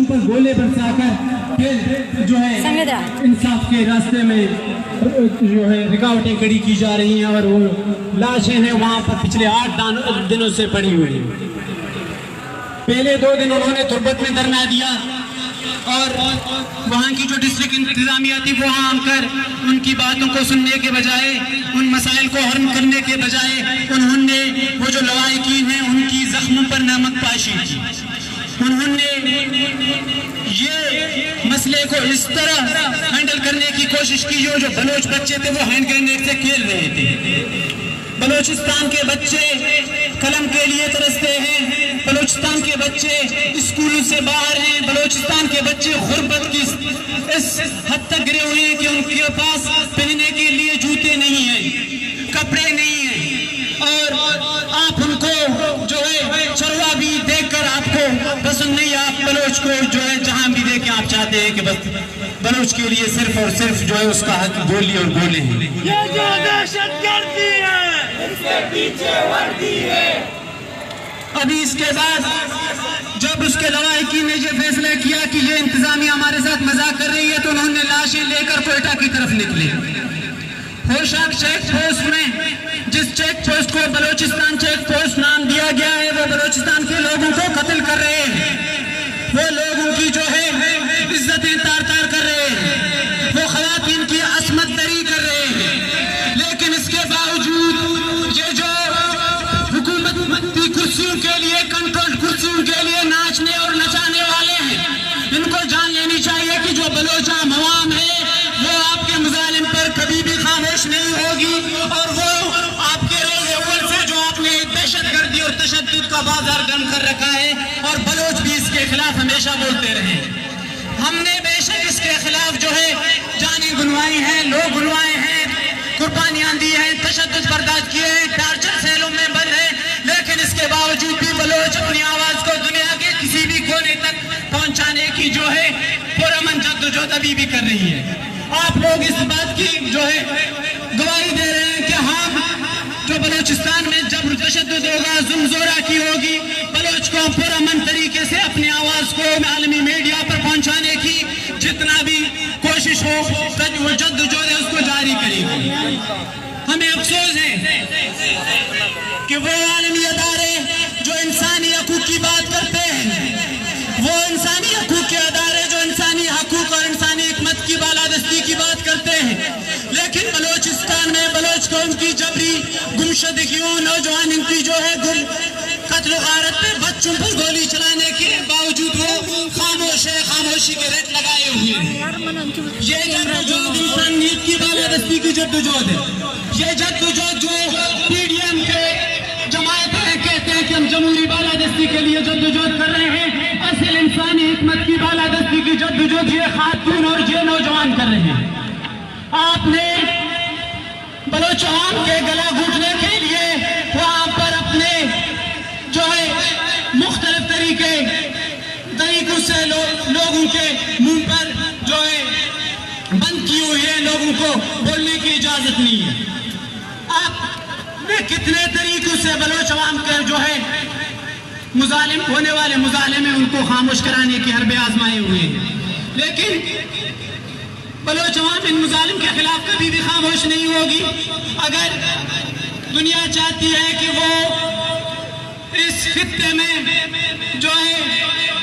پر گولے برسا کر پھر جو ہے انصاف کے راستے میں جو ہے رکاوٹیں کھڑی کی جا رہی ہیں، اور وہ لاشیں ہیں وہاں پر پچھلے 8 دنوں سے پڑی ہوئی ہیں۔ پہلے 2 دن انہوں نے تربت میں دھرنا دیا، اور وہاں کی جو ڈسٹرکٹ انتظامیہ تھی وہاں آ کر ان کی باتوں کو سننے کے بجائے، ان مسائل کو حل کرنے کے بجائے، انہوں نے وہ جو لواحقین ہیں ان کی زخموں پر نمک پاشی کی۔ انہوں نے یہ مسئلے کو اس طرح ہینڈل کرنے کی کوشش کی، جو بلوچ بچے تھے وہ ہینڈ گرینیڈ سے کھیل رہے تھے۔ بلوچستان کے بچے قلم کے لیے ترستے ہیں، بلوچستان کے بچے اسکولوں سے باہر ہیں، بلوچستان کے بچے غربت کی اس حد تک گرے ہوئے ہیں کہ ان کے پاس پہننے کے لیے جوتے نہیں ہیں، کپڑے نہیں ہیں، اور آپ ان کو جو ہے چروا بھی دیکھ کر آپ کو پسند نہیں۔ آپ بلوچ کو جو ہے جہاں بھی دیکھیں آپ چاہتے ہیں کہ بس بلوچ کے لیے صرف اور صرف جو ہے اس کا حق بولی اور بولے ہیں۔ یہ جو دہشت گردی ہے اس کے پیچھے وردی ہے۔ ابھی اس کے بعد جب اس کے لواحقین نے یہ فیصلہ کیا کہ یہ انتظامیہ ہمارے ساتھ مذاق کر رہی ہے، تو انہوں نے لاشیں لے کر کوئٹہ کی طرف نکلے۔ ہوشنگ چیک پوسٹ میں، جس چیک پوسٹ کو بلوچستان چیک پوسٹ نام دیا گیا ہے، وہ بلوچستان کے لوگوں کو قتل کر رہے ہیں، وہ لوگوں کی جو ہے عزتیں تار تار کر رہے ہیں، وہ خواتین کی عصمت دری کر رہے ہیں۔ لیکن اس کے باوجود یہ جو حکومت کی کرسیوں کے لیے، کنٹرول کرسیوں کے لیے ناچنے اور نچانے والے ہیں، ان کو جان لینی چاہیے کہ جو بلوچ عوام ہے وہ آپ کے مظالم پر کبھی بھی خاموش نہیں ہوگی، اور وہ آپ کے روز اول سے جو آپ نے دہشت گردی اور تشدد کا بازار گرم کر رکھا ہے، اور بلوچ بھی اس کے خلاف ہمیشہ بولتے رہے۔ ہم نے بے شک اس کے خلاف جو ہے جانیں گنوائی ہیں، لوگ گنوائے ہیں، قربانیاں دی ہیں، تشدد برداشت کیے ہیں، ٹارچر سیلوں میں بند ہیں، لیکن اس کے باوجود بھی بلوچ اپنی آواز کو دنیا کے کسی بھی کونے تک پہنچانے کی جو ہے پرامن جدوجہد ابھی بھی کر رہی ہے۔ آپ لوگ اس بات کی جو ہے گواہی دے رہے ہیں کہ ہم جو بلوچستان میں جبر تشدد ہوگا، ظلم زورہ کی ہوگی، بلوچ کو پرامن طریقے سے اپنی آواز کو عالمی میڈیا پر پہنچانے کی جتنا بھی کوشش ہو، وہ جدوجہد اس کو جاری کرے گی۔ ہمیں افسوس ہے کہ وہ عالمی ادارے جو انسانی حقوق کی بات کرتے ہیں، وہ انسانی حقوق کے ادارے جو انسانی حقوق اور انسانی حکمت کی بالادستی کی بات کرتے ہیں، لیکن بلوچستان میں بلوچ قوم کی جبری گمشدگیوں، نوجوان ان کی جو ہے قتل و غارت پہ، بچوں پر گولی چلانے کے باوجود وہ خاموش ہے، خاموشی کے ریت لگائے ہوئے ہیں۔ یہ جدوجہد انسانیت کی بالادستی کی جدوجہد ہے۔ یہ جدوجہد جو پی ڈی ایم کے جماعتیں کہتے ہیں کہ ہم جمہوری بالادستی کے لیے جدوجہد کر رہے ہیں، اصل انسانی حکمت کی بالادستی کی جدوجہد یہ خاتون اور یہ نوجوان کر رہے ہیں۔ آپ نے بلوچ عوام کے گلا گھونٹنے کے لیے وہاں پر اپنے جو ہے مختلف طریقوں سے لوگوں کے منہ پر جو ہے بند کی ہوئی ہے، لوگوں کو بولنے کی اجازت نہیں ہے۔ آپ نے کتنے طریقوں سے بلوچ عوام کے جو ہے مظالم ہونے والے مظالم ہیں ان کو خاموش کرانے کی حربے آزمائے ہوئے ہیں، لیکن بلوچ عوام ان مظالم کے خلاف کبھی بھی خاموش نہیں ہوگی۔ اگر دنیا چاہتی ہے کہ وہ اس خطے میں جو ہے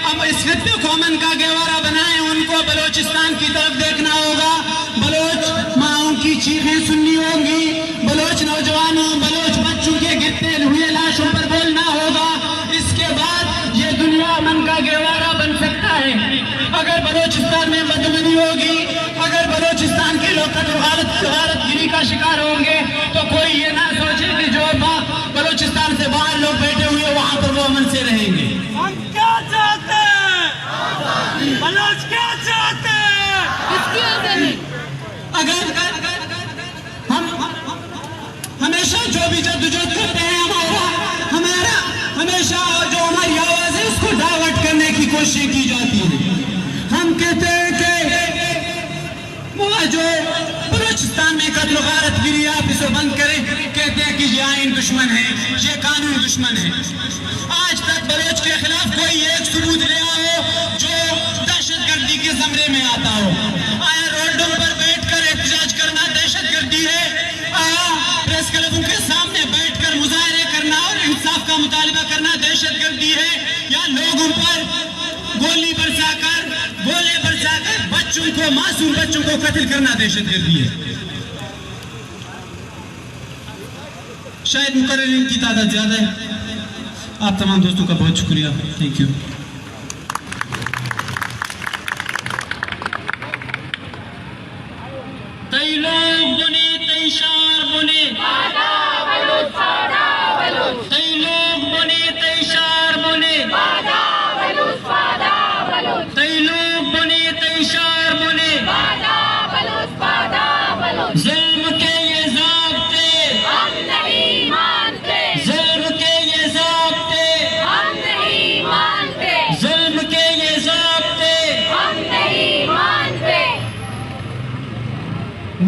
اب اس خطے کو امن کا گہوارہ بنائیں، ان کو بلوچستان کی طرف دیکھنا ہوگا، بلوچ ماؤں کی چیخیں سننی ہوں گی، بلوچ نوجوانوں، بلوچ بچوں کے گرتے ہوئے لاشوں پر بولنا ہوگا۔ اس کے بعد یہ دنیا امن کا گہوارہ بن سکتا ہے۔ اگر بلوچستان میں بدامنی ہوگی، اگر بلوچستان کے لوگ غارت گری کا شکار ہوں گے، تو کوئی یہ نہ سوچے کہ جو بلوچستان سے باہر لوگ بیٹھے ہوئے وہاں پر وہ امن سے رہیں گے۔ ہم کیا چاہتے ہیں؟ بلوچ کیا چاہتے ہیں؟ اگر ہم ہمیشہ جو بھی جدوجہد کرتے ہیں ہمارا ہمیشہ جو ہماری آواز ہے اس کو ڈائیورٹ کرنے کی کوشش کی جاتی ہے۔ ہم کہتے ہیں کہ وہ جو بلوچستان میں قتل و غارت گری آپ اسے بند کریں، کہتے ہیں کہ یہ آئین دشمن ہے، یہ قانون دشمن ہے۔ آج تک بلوچ کے خلاف کوئی ایک ثبوت لے آؤ جو وہ معصوم بچوں کو قتل کرنا دہشت گردی ہے. شاید مقررین کی تعداد زیادہ ہے. آپ تمام دوستوں کا بہت شکریہ. Thank you. تئی لوگ بنے تئی شار بنے تئی لوگ بنے تئی شار بنے تئی لوگ بنے تئی شار بنے. ظلم کے یہ ضابطے ہم نہیں مانتے. ظلم کے یہ ضابطے ہم نہیں مانتے. ظلم کے یہ ضابطے ہم نہیں مانتے.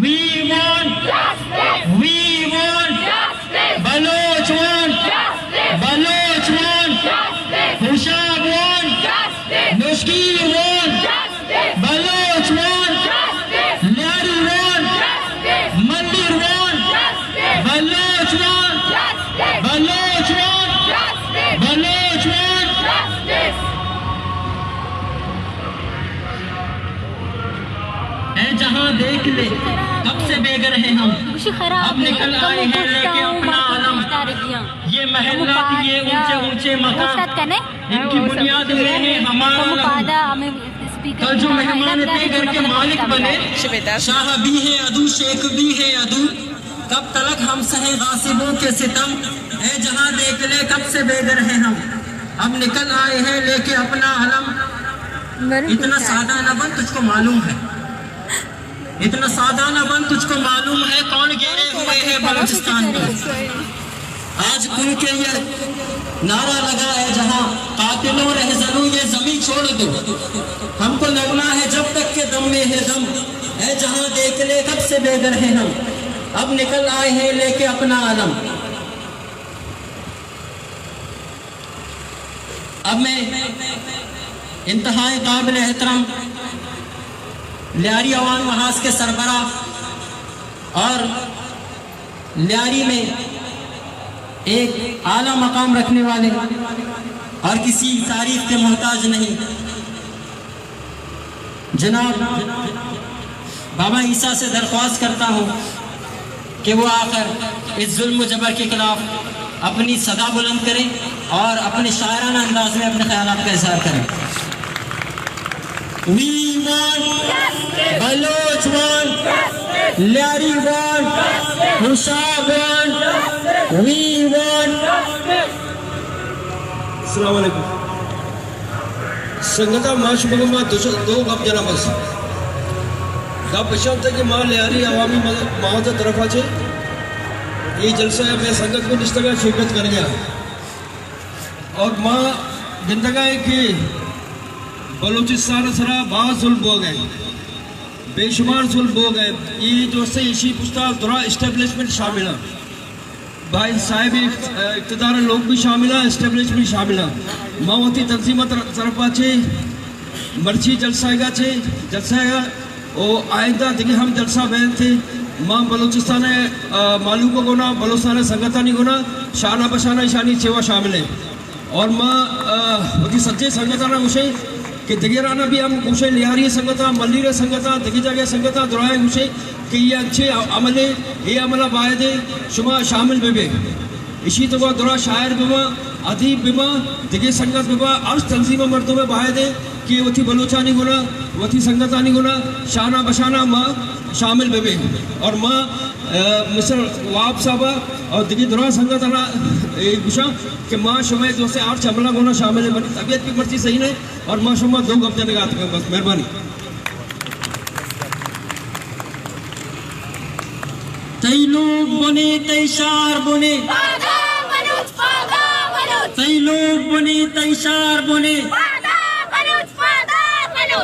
We want justice. We want justice. Baloch want justice. Baloch want justice. Hushab want justice. Mushkil want justice. Baloch want justice. Lari want justice. Mandir want justice. Baloch want justice. Baloch want justice. Baloch want justice. اے جہاں دیکھ لے کب سے بے گھر ہیں ہم, اب نکل آئے ہیں لے کے اپنا علم. یہ محلات یہ اونچے اونچے مقام ان کی بنیاد میں ہے ہمارا. کل جو مہمان بے گھر کے مالک بنے, شاہ بھی ہے عدو شیخ بھی ہے عدو, کب تلک ہم سہیں غاصبوں کے ستم. اے جہاں دیکھ لے کب سے بے گھر ہیں ہم, اب نکل آئے ہیں لے کے اپنا علم. اتنا سادہ نہ بن تجھ کو معلوم ہے, اتنا سادہ نہ بن تجھ کو معلوم ہے کون گھیرے ہوئے ہیں بلوچستان میں. آج کن کے یہ نعرہ لگا ہے جہاں قاتلوں رہزنوں یہ زمین چھوڑ دو, ہم کو لگنا ہے جب تک کہ دم میں ہے دم. اے جہاں دیکھ لے کب سے بے گھر ہیں ہم, اب نکل آئے ہیں لے کے اپنا علم. اب میں انتہائی قابل احترام لیاری عوام محاذ کے سربراہ اور لیاری میں ایک اعلیٰ مقام رکھنے والے اور کسی تعریف کے محتاج نہیں, جناب بابا عیسیٰ سے درخواست کرتا ہوں کہ وہ آ کر اس ظلم و جبر کے خلاف اپنی صدا بلند کریں اور اپنے شاعرانہ انداز میں اپنے خیالات کا اظہار کریں. We want Baloch want, Lyari want, Hushab want, we want. السلام علیکم. سنگتا معاش مگمہ دو گپ جنا بس گپ بشام تھا کہ ماں لیاری عوامی معاوضہ طرف آچے یہ جلسہ ہے میں سنگت کو نشتگاہ شرکت کر گیا اور ماں گندگاہ ہے کہ بلوچستان سرا بعض ظلم ہو گئے, بے شمار ظلم ہو گئے. یہ جو سے اسی پشتا درا اسٹیبلشمنٹ شامل ہے, بھائی صاحب اقتدار لوگ بھی شامل ہیں, اسٹیبلشمنٹ شامل ہیں. ماوتی تنظیمت طرف آچے مرچی جلسہ گا چھے جلسہ گا او آئندہ دیکھیں ہم جلسہ بین تھے. ماں بلوچستان معلوم کو گونا بلوچستان سنگتانی گونا شانہ بشانہ شانی چیوہ شامل ہیں. اور ماں وقتی سجے سنگتانا گوشے کہ دگیرانا بھی ہم گوشے لیاری سنگتا ملیر سنگتا دگی جگہ سنگتا درائے گوشے کہ یہ اچھے عملے یہ عملہ باعدے شما شامل بے بے. اسی تو درا شاعر بما ادیب بما دگی سنگت بما عرض تنظیم مردوں میں باعدے کہ وہ تھی بلوچانی گنا وہ تھی سنگتانی گنا شانہ بشانہ ماں شامل بے بے. اور ماں مصر واب صاحبہ اور دگی درا سنگتانا گوشا کہ ماں شما جو سے آٹھ عملہ گنا شامل ہے. بنی طبیعت کی مرضی صحیح نہیں اور ماں شما دو گپ جانے گا بس مہربانی. تئی لوگ بنے تئی شار بنے تئی لوگ بنے تئی شار بنے.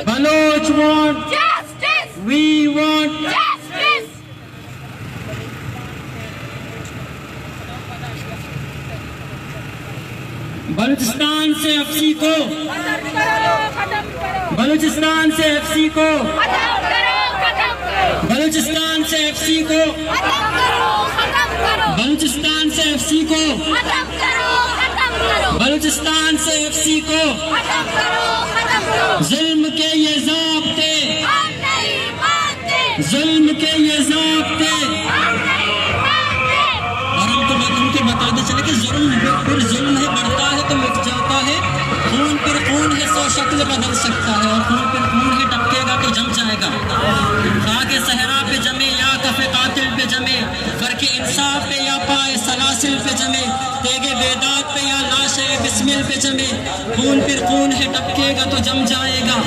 Baloch want justice. We want justice. Balochistan سے افسی کو بلوچستان سے افسی کو بلوچستان سے افسی کو بلوچستان سے افسی کو بلوچستان سے افسی کو ظلم کے یہ ضابطے ظلم کے یہ ضابطے. اور ہم کو بتاتے چلے کہ ظلم پھر ظلم ہے بڑھتا ہے تو مٹ جاتا ہے. خون پھر خون ہے 100 شکل بدل سکتا ہے، اور خون پھر خون ہے ٹپکے گا تو جم جائے گا. خاک صحرا پہ جمے یا کف قاتل پہ جمے، فرق انصاف پہ یا پائے سلاسل پہ جمے، تیگے بیداد پہ یا لاش بسمل پہ جمے. خون پھر خون ہے ٹپکے گا تو جم جائے گا.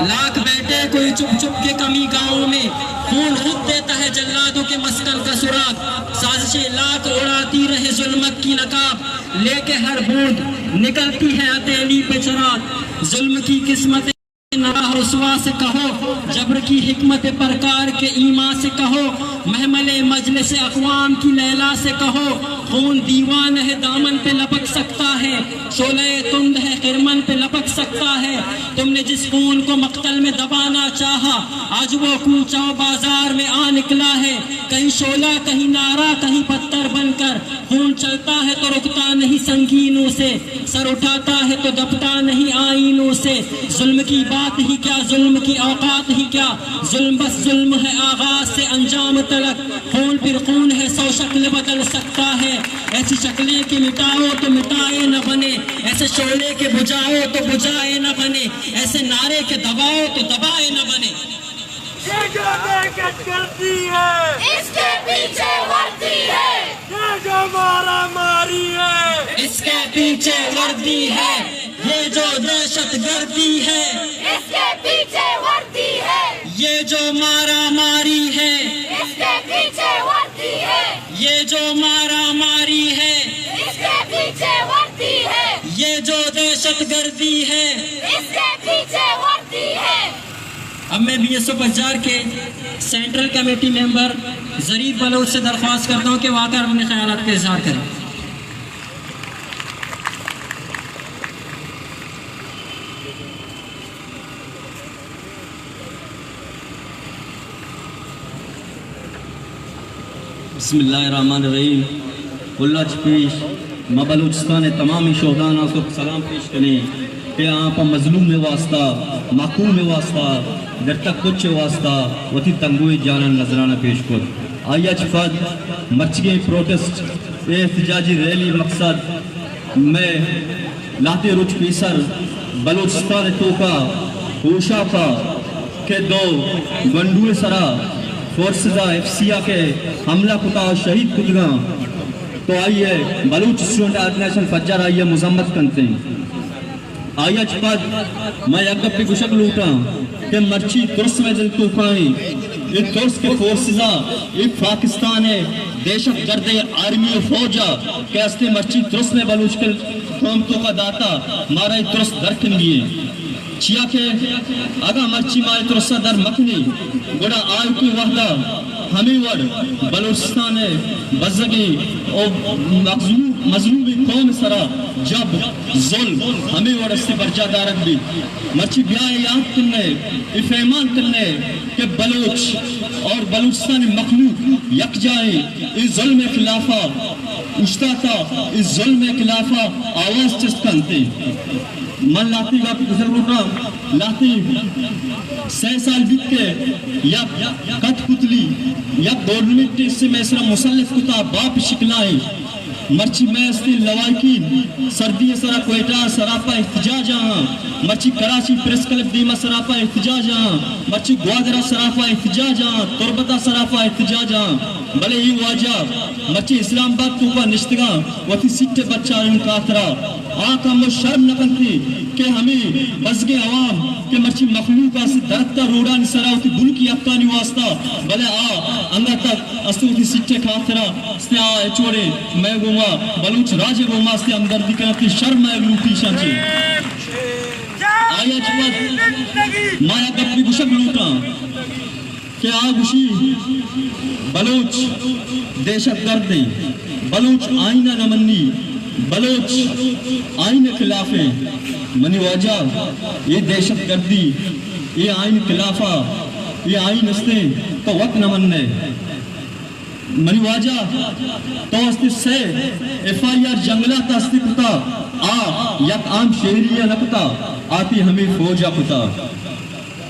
لاکھ بیٹے کوئی چپ چپ کے کمی گاؤں میں، خون خود دیتا ہے جلادوں کے مسکن کا سراغ. سازشیں لاکھ اڑاتی رہے ظلمت کی نقاب، لے کے ہر بوند نکلتی ہے ہتھیلی پہ چراغ. ظلم کی قسمت نراہ رسوا سے کہو، جبر کی حکمت پرکار کے ایمان سے کہو، محمل مجلس اقوام کی لیلا سے کہو. خون دیوان ہے دامن پہ لپک سکتا ہے، شعلہ تند ہے خرمن پہ لپک سکتا ہے. تم نے جس خون کو مقتل میں دبانا چاہا، آج وہ کوچہ بازار میں آ نکلا ہے. کہیں شعلہ کہیں نعرہ کہیں پتھر بن کر، خون چلتا ہے تو رکتا نہیں سنگینوں سے، سر اٹھاتا ہے تو دبتا نہیں آئینوں سے. ظلم کی بات ہی کیا، ظلم کی اوقات ہی کیا، ظلم بس ظلم ہے آغاز سے انجام تلک. خون پھر خون ہے 100 شکل بدل سکتا ہے. ایسی شکلیں کہ مٹاؤ تو مٹائے نہ بنے، ایسے شعلے کے بجھاؤ تو بجھائے نہ بنے، ایسے نعرے کے دباؤ تو دبائے نہ بنے. یہ جو حرکت کرتی ہے اس کے پیچھے وردی ہے، یہ جو مارا ماری ہے اس کے پیچھے وردی ہے، یہ جو دہشت گردی ہے اس کے پیچھے وردی ہے، یہ جو مارا ماری ہے اس کے پیچھے وردی ہے، یہ جو مارا ماری ہے اس کے پیچھے وردی ہے، یہ جو دہشت گردی ہے. اس کے پیچھے وردی ہے. اب میں BSO-50 کے سینٹرل کمیٹی ممبر ظریف بلوچ سے درخواست کرتا ہوں کہ وہ آ کر اپنے خیالات کا اظہار کریں. بسم اللہ الرحمن الرحیم. اللہ پیش میں بلوچستان تمامی شہدان کو سلام پیش کریں کہ آپ مظلوم میں واسطہ، محکوم میں واسطہ، در تک کچھ واسطہ وتی تنگوئی جانا نظرانہ پیش کر. آئیہ چفاد مرچگی پروٹسٹ احتجاجی ریلی مقصد میں لاتے روچ پیسر بلوچستان توکا ہوشا پا کے دو گنڈوئے سرا فورسزا FCA کے حملہ کتا شہید کتگاں تو آئیے بلوچ اسٹوڈنٹ آرگنائزیشن فجر آئیے مذمت کرتے ہیں. آئیے چپاد میں اگر پہ گشک لوٹا کہ مرچی ترس میں دل توکائیں، یہ ترس کے فورسزا یہ پاکستان ہے دیشت گرد آرمی فوجا کہ استے مرچی ترس میں بلوچ کے قومتوں کا داتا مارا یہ ترس درکن گئے. چیا کہ اگا مرچی مائے ترسا در مکنی گوڑا آئے کوئی وحدہ ہمیں وڑ بلوچستان بزگی اور مظلومی قوم سرا جب ظلم ہمیں وڑ اس سے برجا دارک بھی مرچی بیائے یاد کرنے افیمان کرنے کہ بلوچ اور بلوچستان مخلوق یک جائیں اس ظلم خلافہ اشتاتا اس ظلم خلافہ آواز چست کرتے. من لاتی وقت گزر روٹا لاتی 6 سال بیت کے یا کت کتلی یا گورنمنٹ اس سے میں سرا مسلف کتا باپ شکلائیں مرچی میں اس نے لوائکی سردی سرا کوئٹہ سراپا احتجاج آہاں، مرچی کراچی پریس کلب دیما سراپا احتجاج آہاں، مرچی گوادرہ سراپا احتجاج آہاں، تربتہ سراپا احتجاج آہاں. بلے ہی واجہ مرچی اسلام آباد توپا نشتگاں وقتی سٹے بچہ ان کاترا آقا ہم شرم نہ کرتی کہ ہمیں بزگے عوام کہ مرچی مخلوق آسی درکتا روڑانی سرا ہوتی بل کی اکتانی واسطہ بلے انگا تک استے ہوتی سٹے کاترا استے چوڑے میں گوما بلوچ راجے گوما استے ہمدردی کرتی شرم ہے لوٹی شانچی. آیا چواد مایا گپی گشک لوٹا کہ آگوشی بلوچ دیشت گرد دیں، بلوچ آئینہ نمانی، بلوچ آئین خلافیں منی واجہ یہ دہشت گردی یہ آئین خلافہ یہ آئین استے تو وقت نہ مننے منی واجہ تو استے سے FIR جنگلات استے کتا یک عام شہریہ نکتا آتی ہمیں فوجہ کتا.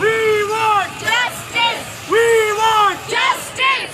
We want Justice, we want justice,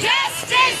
justice।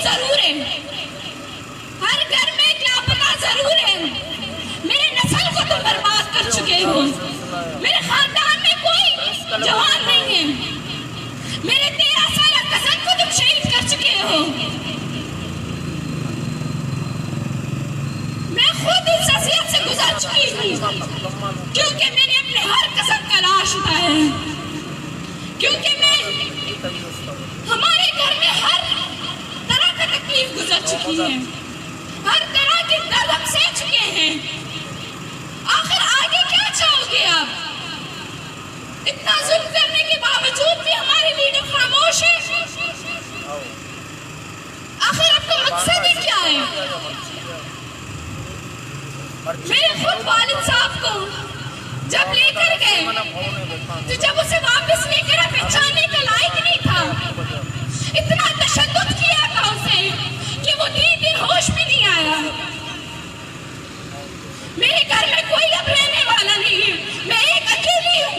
شہید ضرور ہے, ہر گھر میں ایک لاپتہ ضرور ہے. میرے نسل کو تم برباد کر چکے ہو, میرے خاندان میں کوئی جوان نہیں ہے, میرے 13 سالہ کزن کو تم شہید کر چکے ہو. میں خود اس اذیت سے گزر چکی ہوں, کیونکہ میں نے اپنے ہر قسم کا لاش اٹھایا ہے, کیونکہ ہمارے گھر میں ہر طرح کا تکلیف گزر چکی ہے, ہر طرح کے درد ہم سہ چکے ہیں. آخر آگے کیا چاہو گے آپ؟ اتنا ظلم کرنے کے باوجود بھی ہمارے لیڈر خاموش ہے. آخر آپ کا مقصد ہی کیا ہے؟ میرے خود والد صاحب کو جب لے کر گئے تو جب اسے واپس لے کر پہچانے کا لائق نہیں تھا, اتنا تشدد کیا تھا اسے کہ وہ 3 دن ہوش میں نہیں آیا. میرے گھر میں کوئی اب رہنے والا نہیں ہے, میں ایک اکیلی ہوں.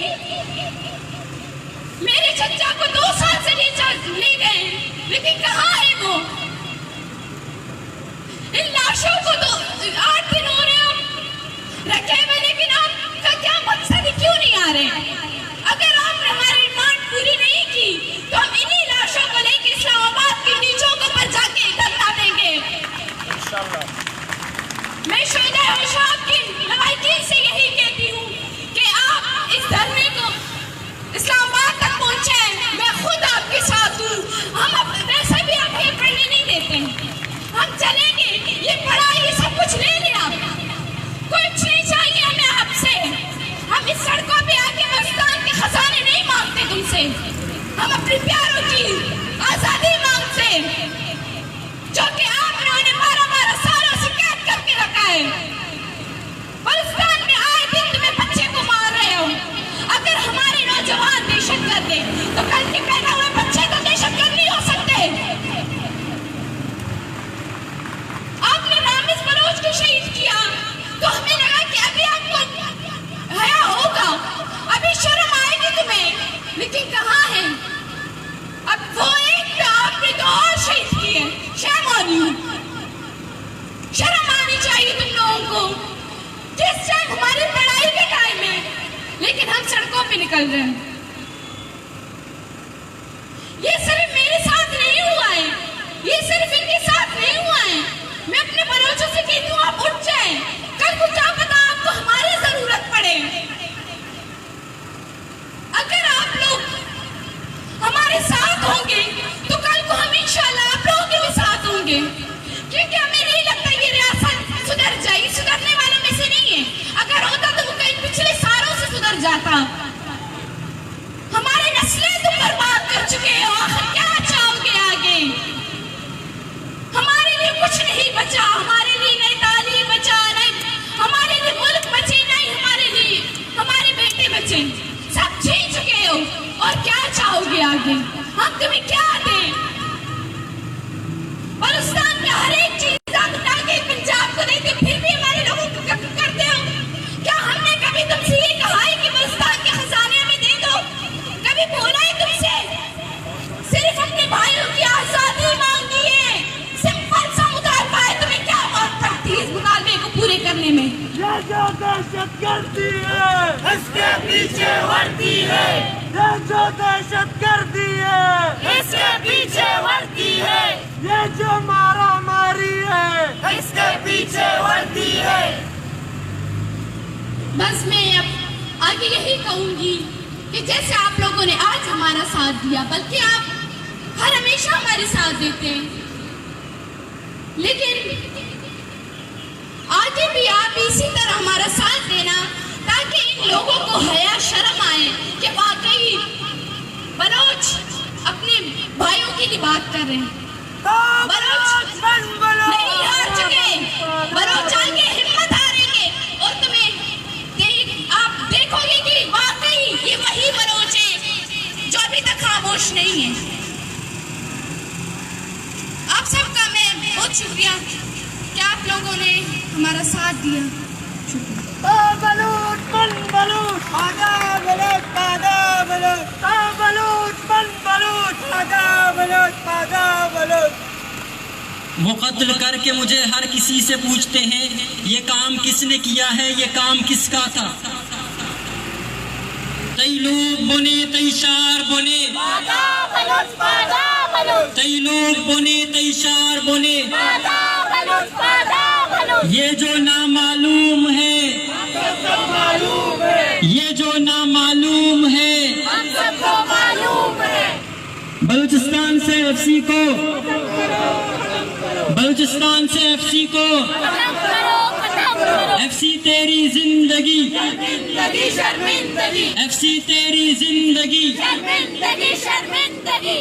میرے چچا کو 2 سال سے لے گئے, لیکن کہاں ہے وہ؟ ان لاشوں کو 8 دن ہو رہے رکھے ہوئے, لیکن آپ کا کیا مقصد ہے, کیوں نہیں آ رہے؟ اگر آپ نے ہماری ڈیمانڈ پوری نہیں کی تو ہم انہی لاشوں کو لے کے اسلام آباد کی نیچوں کو پر جا کے دھرنا دیں گے. میں شہدائے ہوشاب کی لوائقین سے یہی کہتی ہوں کہ آپ اس دھرنے کو اسلام آباد تک پہنچائیں. میں خود آپ کے ساتھ ہوں. ہم ویسے بھی آپ یہ پڑھنے نہیں دیتے, ہم چلیں گے. یہ پڑھائی یہ سب کچھ لے لیں, آپ کچھ نہیں چاہیے ہمیں آپ سے. ہم اس سڑکوں پہ آ کے بلوچستان کے خزانے نہیں مانگتے تم سے, ہم اپنے پیاروں کی آزادی مانگتے, جو کہ آپ نے انہیں 12 سالوں سے قید کر کے رکھا ہے. بلوچستان میں آئے دن تمہیں بچے کو مار رہے ہو. اگر ہمارے نوجوان دہشت گرد ہیں تو کل کے پیدا ہوئے بچے تو دہشت گرد نہیں ہو سکتے. آپ نے رامز بلوچ کو شہید کیا تو ہمیں لگا کہ ابھی آپ کو حیا ہوگا, ابھی شرم آئے گی تمہیں, لیکن کہاں ہے؟ اب وہ ایک پہ آپ نے 2 اور شہید کیے. شرم آنی ہوں, شرم آنی چاہیے تم لوگوں کو. جس ٹائم ہماری پڑھائی کے ٹائم ہے, لیکن ہم سڑکوں پہ نکل رہے ہیں. یہ صرف میرے ساتھ نہیں ہوا ہے, یہ صرف ان کے ساتھ نہیں ہوا ہے. میں اپنے بلوچوں سے کہتی ہوں آپ اٹھ جائیں, کل کو کیا پتا آپ کو ہماری ضرورت پڑے. اگر آپ لوگ ہمارے ساتھ ہوں گے تو کل کو ہم انشاءاللہ آپ لوگوں کے بھی ساتھ ہوں گے, کیونکہ ہمیں نہیں لگتا یہ ریاست سدھر جائے. سدھرنے والوں میں سے نہیں ہے, اگر ہوتا تو وہ کئی پچھلے سالوں سے سدھر جاتا. ہمارے نسلیں تم برباد کر چکے ہو, آخر کیا چاہو گے آگے؟ ہمارے لیے کچھ نہیں بچا, ہمارے لیے نہیں تعلیم بچا, نہیں ہمارے لیے ملک بچے, نہیں ہمارے لیے ہمارے بیٹے بچے. سب چھین چکے ہو, اور کیا چاہو گے آگے؟ ہم تمہیں کیا دیں؟ بلوچستان میں ہر ایک چیز آپ اٹھا کے پنجاب کو دیتے, پھر بھی ہمارے لوگوں کو کرتے ہو. کیا ہم نے کبھی تم سے یہ کہا ہے کہ بلوچستان کے خزانے ہمیں دے دو؟ کبھی بولا ہے تم سے؟ صرف اپنے بھائیوں کی آزادی مانگی ہے. سمپل سا مطالبہ ہے, تمہیں کیا بات پڑتی ہے اس مطالبے کو پورے کرنے میں؟ یہ جو دہشت گردی ہے اس کے پیچھے وردی ہے, یہ جو دہشت گردی ہے اس کے پیچھے وردی ہے, یہ جو مارا ماری ہے اس کے پیچھے وردی ہے. بس میں اب آگے یہی کہوں گی کہ جیسے آپ لوگوں نے آج ہمارا ساتھ دیا, بلکہ آپ ہر ہمیشہ ہمارے ساتھ دیتے ہیں, لیکن آگے بھی آپ اسی طرح ہمارا ساتھ دینا تاکہ ان لوگوں کو حیا شرم آئے کہ واقعی بلوچ اپنے بھائیوں کی بات کر رہے ہیں. بلوچ نہیں ہار چکے, بلوچ آگے ہمت ہاریں گے, اور تمہیں آپ دیکھو گے کہ واقعی یہ وہی بلوچ ہے جو ابھی تک خاموش نہیں ہے. آپ سب کا میں بہت شکریہ کہ آپ لوگوں نے ہمارا ساتھ دیا. بلوچ من بلوچ, آگا بلوچ, آگا بلوچ, بلوچ من بلوچ, آگا بلوچ, آگا بلوچ. وہ قتل کر کے مجھے ہر کسی سے پوچھتے ہیں یہ کام کس نے کیا ہے، یہ کام کس کا تھا۔ کئی لوگ بنے، کئی شار بنے، کئی لوگ بنے، کئی شار بنے، یہ جو نامعلوم ہے، یہ جو نامعلوم ہے، بلوچستان سے ایف سی کو، بلوچستان سے ایف سی کو، ایف سی تیری زندگی، ایف سی تیری زندگی،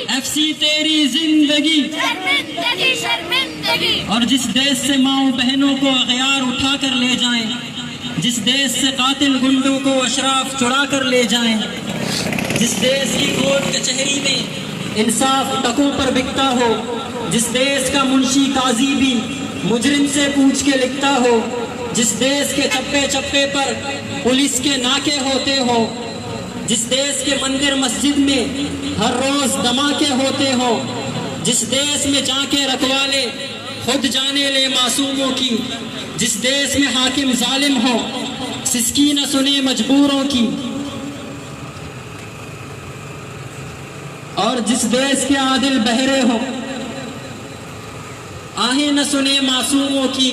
ایف سی تیری زندگی۔ اور جس دیش سے ماؤں بہنوں کو اغیار اٹھا کر لے جائیں، جس دیش سے قاتل گنڈوں کو اشراف چڑا کر لے جائیں، جس دیش کی کورٹ کچہری میں انصاف ٹکوں پر بکتا ہو، جس دیش کا منشی قاضی بھی مجرم سے پوچھ کے لکھتا ہو، جس دیش کے چپے چپے پر پولیس کے ناکے ہوتے ہو، جس دیش کے مندر مسجد میں ہر روز دھماکے ہوتے ہو، جس دیش میں جا کے رکھوالے خود جانے لے معصوموں کی، جس دیش میں حاکم ظالم ہو سسکی نہ سنے مجبوروں کی، اور جس دیش کے عادل بہرے ہو آہیں نہ سنے معصوموں کی،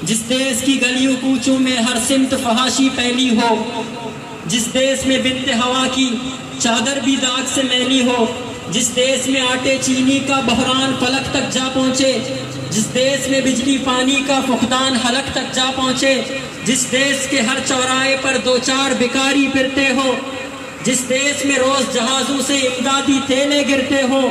جس دیش کی گلیوں کوچوں میں ہر سمت فحاشی پھیلی ہو، جس دیش میں بنت ہوا کی چادر بھی داغ سے میلی ہو، جس دیش میں آٹے چینی کا بحران فلک تک جا پہنچے، جس دیش میں بجلی پانی کا فقدان حلق تک جا پہنچے، جس دیش کے ہر چوراہے پر دو چار بیکاری پھرتے ہو، جس دیش میں روز جہازوں سے امدادی تیلے گرتے ہو،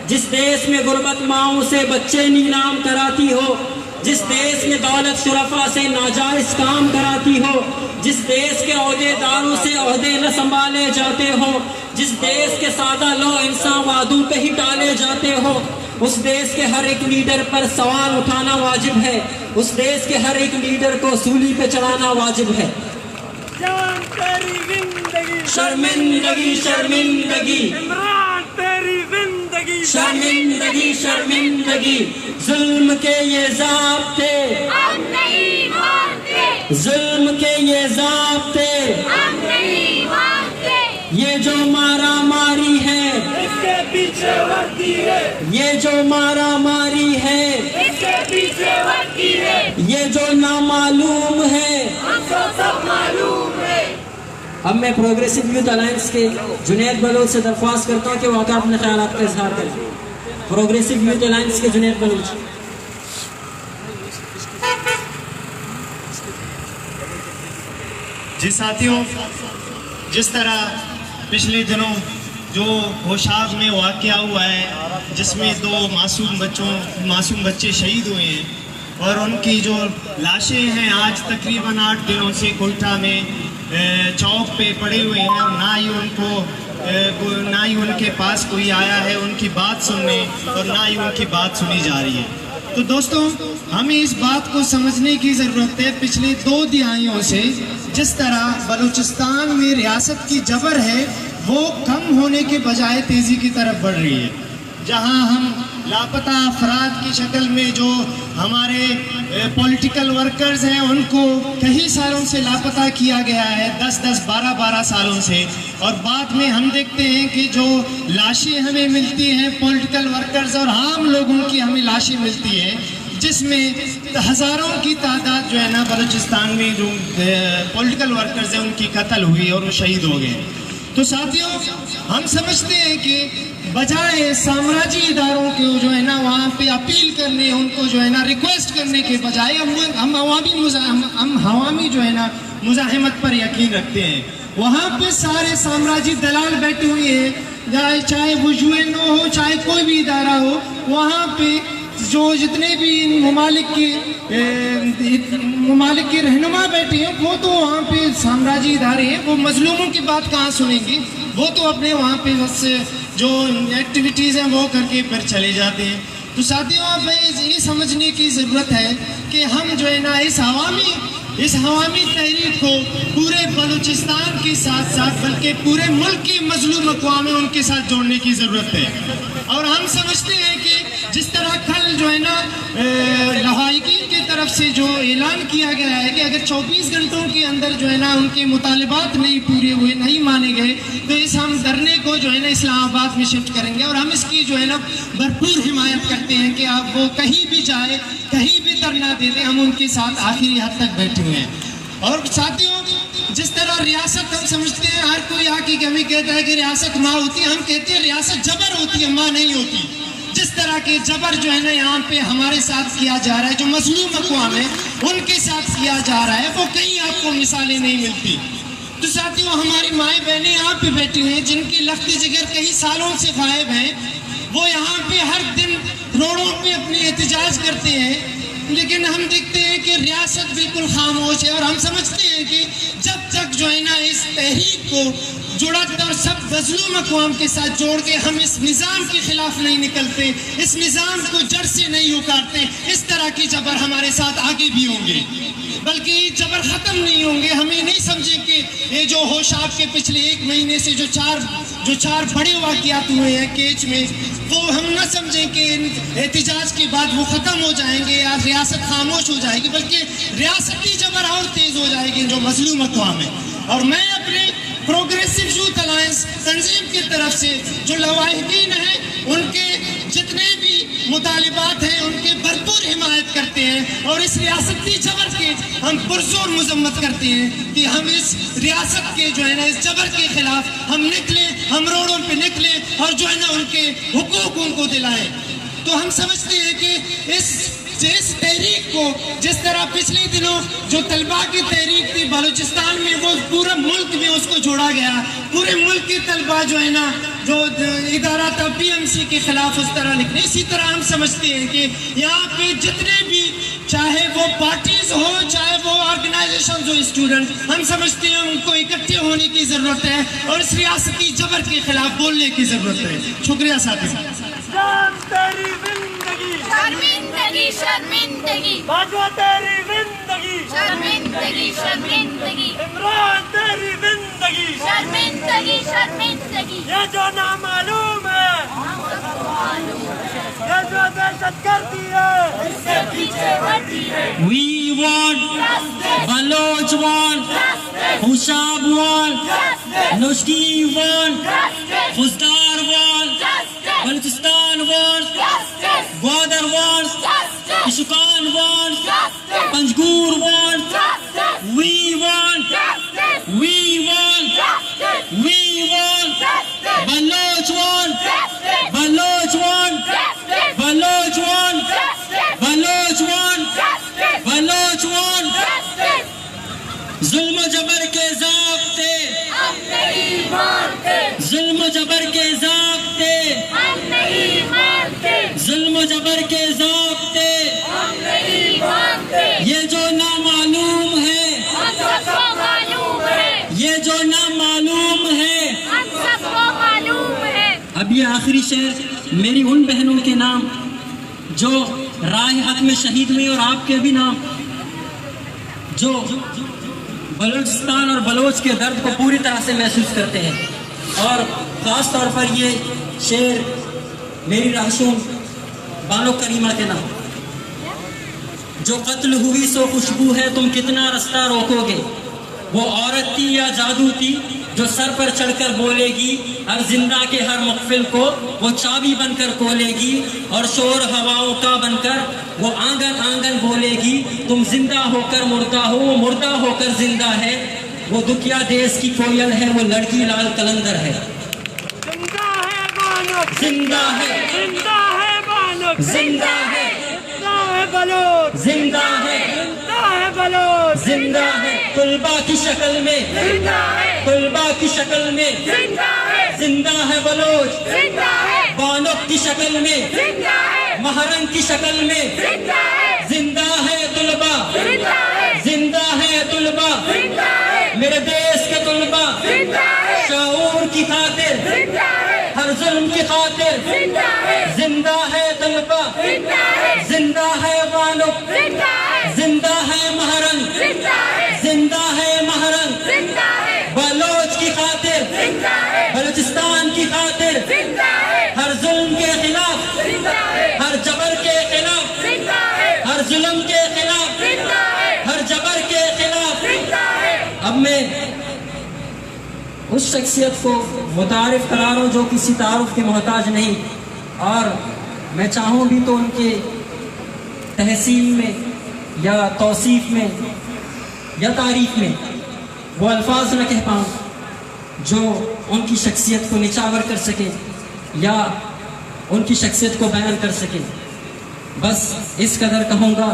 جس دیش میں غربت ماؤں سے بچے نیلام کراتی ہو، جس دیش میں دولت شرفا سے ناجائز کام کراتی ہو، جس دیش کے عہدے داروں سے عہدے نہ سنبھالے جاتے ہو، جس دیش کے سادہ لو انسان وعدوں پہ ہی ڈالے جاتے ہو، اس دیش کے ہر ایک لیڈر پر سوال اٹھانا واجب ہے، اس دیش کے ہر ایک لیڈر کو سولی پہ چڑھانا واجب ہے۔ جان تیری زندگی، شرمندگی شرمندگی، عمران تیری زندگی، شرمندگی شرمندگی، ظلم کے یہ ضابطے ہم نہیں مانتے، ظلم کے یہ ضابطے، ہم نہیں مانتے، یہ جو مارا ماری ہے، اس کے پیچھے وردی ہے، یہ جو مارا ماری ہے، اس کے پیچھے وردی ہے، یہ جو نامعلوم ہے۔ ہم کو سب معلوم ہے۔ اب میں پروگریسو یوتھ الائنس کے جنید بلوچ سے درخواست کرتا ہوں کہ وہ آ کر اپنے خیالات کا اظہار کریں۔ پروگریسو یوتھ الائنس کے جنید بلوچ۔ جی ساتھیوں، جس طرح پچھلے دنوں جو ہوشاب میں واقعہ ہوا ہے جس میں دو معصوم بچے شہید ہوئے ہیں اور ان کی جو لاشیں ہیں آج تقریباً 8 دنوں سے کوئٹہ میں چوک پہ پڑے ہوئے ہیں، اور نہ ہی ان کے پاس کوئی آیا ہے ان کی بات سننے، اور نہ ہی ان کی بات سنی جا رہی ہے۔ تو دوستوں، ہمیں اس بات کو سمجھنے کی ضرورت ہے، پچھلے 2 دہائیوں سے جس طرح بلوچستان میں ریاست کی جبر ہے وہ کم ہونے کے بجائے تیزی کی طرف بڑھ رہی ہے، جہاں ہم لاپتہ افراد کی شکل میں جو ہمارے پولیٹیکل ورکرز ہیں ان کو کئی سالوں سے لاپتہ کیا گیا ہے، 10-10 12-12 سالوں سے، اور بعد میں ہم دیکھتے ہیں کہ جو لاشیں ہمیں ملتی ہیں پولیٹیکل ورکرز اور عام لوگوں کی ہمیں لاشیں ملتی ہیں، جس میں ہزاروں کی تعداد جو ہے نا بلوچستان میں جو پولیٹیکل ورکرز ہیں ان کی قتل ہوئی اور وہ شہید ہو گئے۔ تو ساتھیوں، ہم سمجھتے ہیں کہ بجائے سامراجی اداروں کو جو ہے نا وہاں پہ اپیل کرنے، ان کو جو ہے نا ریکویسٹ کرنے کے بجائے ہم عوامی جو ہے نا مزاحمت پر یقین رکھتے ہیں۔ وہاں پہ سارے سامراجی دلال بیٹھے ہوئے ہیں، چاہے وہ UN ہو چاہے کوئی بھی ادارہ ہو، وہاں پہ جو جتنے بھی ممالک کے رہنما بیٹھے ہیں وہ تو وہاں پہ سامراجی ادارے ہیں، وہ مظلوموں کی بات کہاں سنیں گے، وہ تو اپنے وہاں پہ بس جو ایکٹیویٹیز ہیں وہ کر کے پھر چلے جاتے ہیں۔ تو ساتھیوں، ہمیں یہ سمجھنے کی ضرورت ہے کہ ہم جو ہے نا اس عوامی تحریک کو پورے بلوچستان کے ساتھ ساتھ بلکہ پورے ملک کی مظلوم اقوام ان کے ساتھ جوڑنے کی ضرورت ہے، اور ہم سمجھتے ہیں کہ جس طرح کل جو ہے نا لواحقین کی طرف سے جو اعلان کیا گیا ہے کہ اگر 24 گھنٹوں کے اندر جو ہے نا ان کے مطالبات نہیں پورے ہوئے، نہیں مانے گئے، تو اس ہم دھرنے کو جو ہے نا اسلام آباد میں شفٹ کریں گے، اور ہم اس کی جو ہے نا بھرپور حمایت کرتے ہیں کہ آپ وہ کہیں بھی جائے، کہیں بھی دھرنا دے دیں، ہم ان کے ساتھ آخری حد تک بیٹھے ہوئے ہیں۔ اور ساتھیوں، جس طرح ریاست ہم سمجھتے ہیں، ہر کوئی آ کے ہمیں کہتا ہے کہ ریاست ماں ہوتی ہے، ہم کہتے ہیں ریاست جبر ہوتی ہے، ماں نہیں ہوتی۔ جس طرح کے جبر جو ہے نا یہاں پہ ہمارے ساتھ کیا جا رہا ہے، جو مظلوم اقوام ہے ان کے ساتھ کیا جا رہا ہے، وہ کہیں آپ کو مثالیں نہیں ملتی۔ تو ساتھیوں، ہماری مائیں بہنیں یہاں پہ بیٹھی ہوئی ہیں جن کی لخت جگر کئی سالوں سے غائب ہیں، وہ یہاں پہ ہر دن روڈوں پہ اپنی احتجاج کرتے ہیں، لیکن ہم دیکھتے ہیں کہ ریاست بالکل خاموش ہے، اور ہم سمجھتے ہیں کہ جب تک جو ہے نا اس تحریک کو جڑت اور سب مظلوم اقوام کے ساتھ جوڑ کے ہم اس نظام کے خلاف نہیں نکلتے، اس نظام کو جڑ سے نہیں اکھاڑتے، اس طرح کی جبر ہمارے ساتھ آگے بھی ہوں گے، بلکہ یہ جبر ختم نہیں ہوں گے۔ ہمیں نہیں سمجھیں کہ یہ جو ہوشاب کے پچھلے 1 مہینے سے جو چار بڑے واقعات ہوئے ہیں کیچ میں، وہ ہم نہ سمجھیں کہ احتجاج کے بعد وہ ختم ہو جائیں گے یا ریاست خاموش ہو جائے گی، بلکہ ریاستی جبر اور تیز ہو جائے گی جو مظلوم اقوام ہے۔ اور میں اپنے پروگریسو یوتھ الائنس تنظیم کی طرف سے جو لواحقین ہیں ان کے جتنے بھی مطالبات ہیں ان کے بھرپور حمایت کرتے ہیں، اور اس ریاستی جبر کے ہم پرزور مذمت کرتے ہیں کہ ہم اس ریاست کے جو ہے نا اس جبر کے خلاف ہم نکلیں، ہم روڈوں پہ نکلیں اور جو ہے نا ان کے حقوق ان کو دلائیں۔ تو ہم سمجھتے ہیں کہ اس تحریک کو جس طرح پچھلے دنوں جو طلباء کی تحریک تھی بلوچستان میں، وہ پورے ملک میں اس کو جوڑا گیا، پورے ملک کے طلباء جو ہے نا جو ادارہ تھا PMC کے خلاف اس طرح نکلے۔ اسی طرح ہم سمجھتے ہیں کہ یہاں پہ جتنے بھی چاہے وہ پارٹیز ہو، چاہے وہ آرگنائزیشن ہو، اسٹوڈنٹ، ہم سمجھتے ہیں ان کو اکٹھے ہونے کی ضرورت ہے اور اس ریاستی جبر کے خلاف بولنے کی ضرورت ہے۔ شکریہ ساتھی۔ شام تیری زندگی، شرمندگی شرمندگی، باجوہ تیری زندگی، شرمندگی شرمندگی، عمران تیری زندگی، شرمندگی شرمندگی، یہ جو نامعلوم ہے، یہ جو دہشت گردی ہے، اس سے پیچھے ہٹی ہے۔ We want Baloch want, Hushab want, Nushki want, Khuzdar want, Balochistan wants, Gwadar wants, Kishukan wants, Panjgur wants, we want, we want, we want, Baloch want, Baloch want, Baloch want, Baloch want, Baloch want. ظلم و جبر کے ضابطے ہم نہیں مانتے، ظلم و جبر کے ضابطے ہم نہیں مانتے، ظلم و جبر کے ضابطے ہم نہیں مانتے، یہ جو نامعلوم ہے، ہم سب کو معلوم ہے، یہ جو نامعلوم ہے۔ ہم سب کو معلوم ہے۔ اب یہ آخری شعر میری ان بہنوں کے نام جو راہ حق میں شہید ہوئی، اور آپ کے بھی نام جو بلوچستان اور بلوچ کے درد کو پوری طرح سے محسوس کرتے ہیں، اور خاص طور پر یہ شعر میری رہشوں بانو کریمہ کے نام۔ جو قتل ہوئی سو خوشبو ہے، تم کتنا رستہ روکو گے، وہ عورت تھی یا جادو تھی جو سر پر چڑھ کر بولے گی، ہر زندہ کے ہر مقفل کو وہ چابی بن کر کھولے گی، اور شور ہواؤں کا بن کر وہ آنگن آنگن بولے گی، تم زندہ ہو کر مردہ ہو، وہ مردہ ہو کر زندہ ہے، وہ دکیا دیس کی کوئل ہے، وہ لڑکی لال قلندر ہے۔ زندہ ہے بانک، زندہ ہے، زندہ ہے بانک، زندہ ہے، زندہ ہے بلوچ، زندہ ہے، زندہ ہے بلوچ، زندہ ہے، طلباء کی شکل میں، زندہ ہے، طلباء کی شکل میں، زندہ ہے، زندہ ہے بلوچ، زندہ ہے، بانک کی شکل میں، زندہ ہے، مہرنگ کی شکل میں، زندہ ہے، زندہ ہے طلباء، زندہ ہے، زندہ ہے طلباء، زندہ ہے، میرے دیش کے طلباء، زندہ ہے، شعور کی خاطر، زندہ ہے، ہر ظلم کی خاطر، زندہ ہے، زندہ ہے طلباء، زندہ ہے، زندہ ہے بانک، زندہ ہے، زندہ ہے مہرنگ، زندہ ہے، زندہ ہے مہرنگ، زندہ ہے، بلوچ کی خاطر، زندہ ہے، بلوچستان کی خاطر، زندہ ہے، ہر ظلم کے خلاف، زندہ ہے، ہر جبر کے خلاف، زندہ ظلم کے خلاف، ہر جبر کے خلاف. اب میں اس شخصیت کو متعارف کرا رہا ہوں جو کسی تعارف کے محتاج نہیں، اور میں چاہوں بھی تو ان کے تحسین میں یا توصیف میں یا تعریف میں وہ الفاظ نہ کہہ پاؤں جو ان کی شخصیت کو نچاور کر سکے یا ان کی شخصیت کو بیان کر سکے. بس اس قدر کہوں گا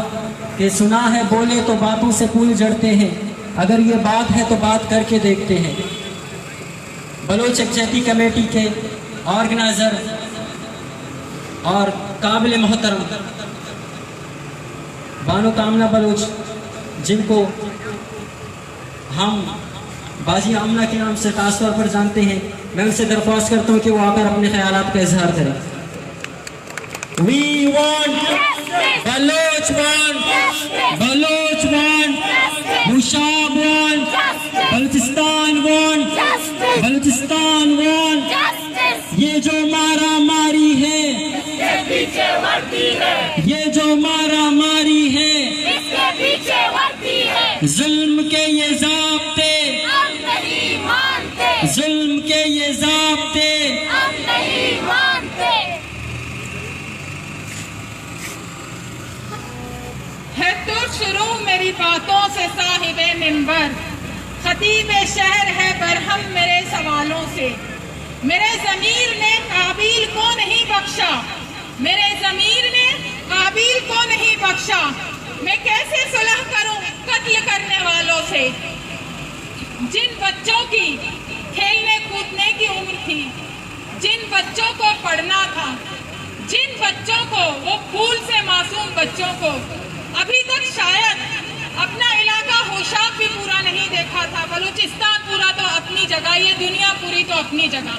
کہ سنا ہے بولے تو باتوں سے پھول جڑتے ہیں، اگر یہ بات ہے تو بات کر کے دیکھتے ہیں. بلوچ یکجہتی کمیٹی کے آرگنائزر اور قابل محترم بانو کامنہ بلوچ، جن کو ہم باجی آمنہ کے نام سے خاص طور پر جانتے ہیں، میں ان سے درخواست کرتا ہوں کہ وہ آ کر اپنے خیالات کا اظہار کریں. We want Baloch want, Baloch want, Hushab want, Balochistan want, Balochistan want. یہ جو مارا ماری ہے، اس کے پیچھے وردی ہے. یہ جو مارا ماری ہے، اس کے پیچھے وردی ہے. ظلم کے یہ ضابطے ہم نہیں مانتے، ظلم کے یہ ضابطے ہم نہیں مانتے. ہے تو شروع میری باتوں سے صاحب منبر، خطیب شہر ہے برہم میرے سوالوں سے. میرے ضمیر نے قابیل کو نہیں بخشا، میرے ضمیر نے قابیل کو نہیں بخشا. میں کیسے صلح کروں قتل کرنے والوں سے؟ جن بچوں کی کھیلنے کودنے کی عمر تھی، جن بچوں کو پڑھنا تھا، جن بچوں کو وہ پھول سے معصوم بچوں کو ابھی تک شاید اپنا علاقہ ہوشاب بھی پورا نہیں دیکھا تھا، بلوچستان پورا تو اپنی جگہ، یہ دنیا پوری تو اپنی جگہ،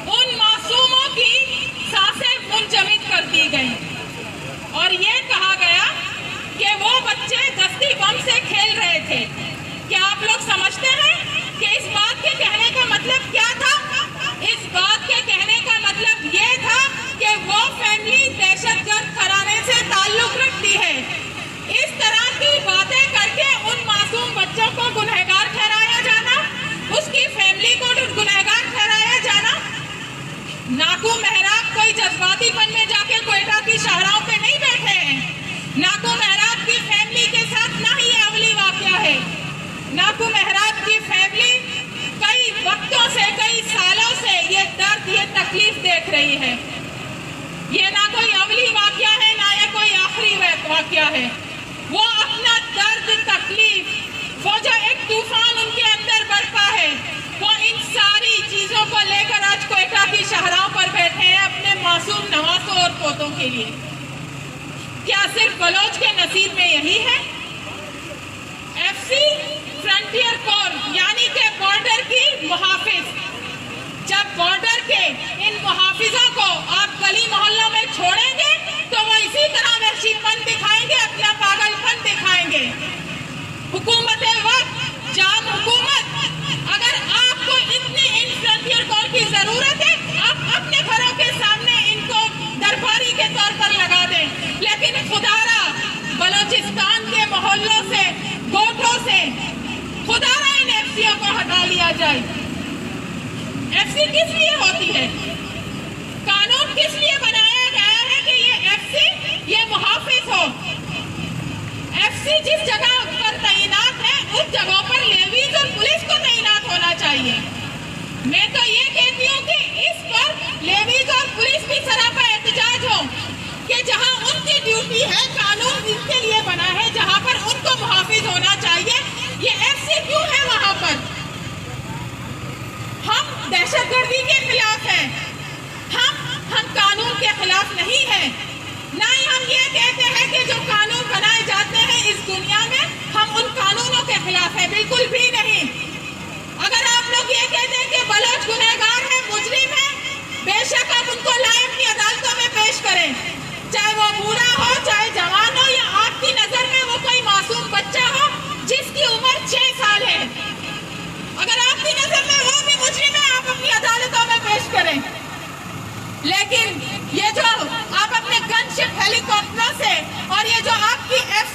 ان معصوموں کی سانسیں منجمد کر دی گئی اور یہ کہا گیا کہ وہ بچے دستی بم سے کھیل رہے تھے. کیا آپ لوگ سمجھتے ہیں کہ اس بات کے کہنے کا مطلب کیا تھا؟ اس بات کے کہنے کا مطلب یہ تھا کہ وہ فیملی دہشت گرد گھرانے سے تعلق رکھتی ہے. اس طرح کی باتیں کر کے ان معصوم بچوں کو گنہگار ٹھہرایا جانا، اس کی فیملی کو گنہگار ٹھہرایا جانا. ناکو محراب کوئی جذباتی پن میں جا کے کوئٹہ کی شاہراہوں پہ نہیں بیٹھے ہیں. ناکو محراب کی فیملی کے ساتھ نہ ہی اولی واقعہ ہے. ناکو محراب کی فیملی کئی وقتوں سے، کئی سالوں سے یہ درد، یہ تکلیف دیکھ رہی ہے. یہ نہ کوئی اولی واقعہ ہے، نہ یہ کوئی آخری واقعہ ہے. وہ اپنا درد، تکلیف، وہ جو ایک طوفان ان کے اندر برپا ہے، وہ ان ساری چیزوں کو لے کر آج کوئٹہ کی شاہراہوں پر بیٹھے ہیں اپنے معصوم نواسوں اور پوتوں کے لیے. کیا صرف بلوچ کے نصیب میں یہی ہے؟ ایف سی فرنٹیئر کور یعنی کہ بارڈر کی محافظ، جب بارڈر کے ان محافظوں کو آپ گلی محلوں میں چھوڑیں گے تو وہ اسی طرح وحشی پن دکھائیں گے، اپنا پاگل پن دکھائیں گے. حکومت وقت، جام حکومت، اگر آپ کو اتنی ان فرنٹیئر کور کی ضرورت ہے، آپ اپنے گھروں کے سامنے ان کو درباری کے طور پر لگا دیں. لیکن خدارا بلوچستان کے محلوں سے، گوٹھوں سے خدارا ان ایف سیوں کو ہٹا لیا جائے. ایف سی کس لیے ہوتی ہے؟ قانون کس لیے بنایا گیا ہے کہ یہ ایف سی یہ محافظ ہو؟ ایف سی جس جگہ پر تعینات ہے اس جگہوں پر لیویز اور پولیس کو تعینات ہونا چاہیے. میں تو یہ کہتی ہوں کہ اس پر لیویز اور پولیس کی سراپا احتجاج ہو کہ جہاں ان کی ڈیوٹی ہے، قانون اس کے لیے بنا ہے، جہاں پر ان کو محافظ ہونا چاہیے، یہ ایف سی کیوں ہے وہاں پر؟ ہم دہشت گردی کے خلاف ہیں، ہم قانون کے خلاف نہیں ہیں. نہ ہی ہم یہ کہتے ہیں کہ جو قانون بنائے جاتے ہیں اس دنیا میں ہم ان قانونوں کے خلاف ہیں، بالکل بھی نہیں. اگر آپ لوگ یہ کہتے ہیں کہ بلوچ گنہگار ہے، مجرم ہے، بے شک آپ ان کو لائیں اپنی عدالتوں میں پیش کریں، چاہے وہ بوڑھا ہو، چاہے جوان ہو، یا آپ کی نظر میں وہ کوئی معصوم بچہ ہو جس کی عمر 6 سال ہے. اگر آپ کی نظر میں وہ بھی مجرم ہے، آپ اپنی عدالتوں میں پیش کریں. لیکن یہ جو آپ اپنے گن شپ ہیلی کاپٹروں سے اور یہ جو آپ کی ایف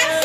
FC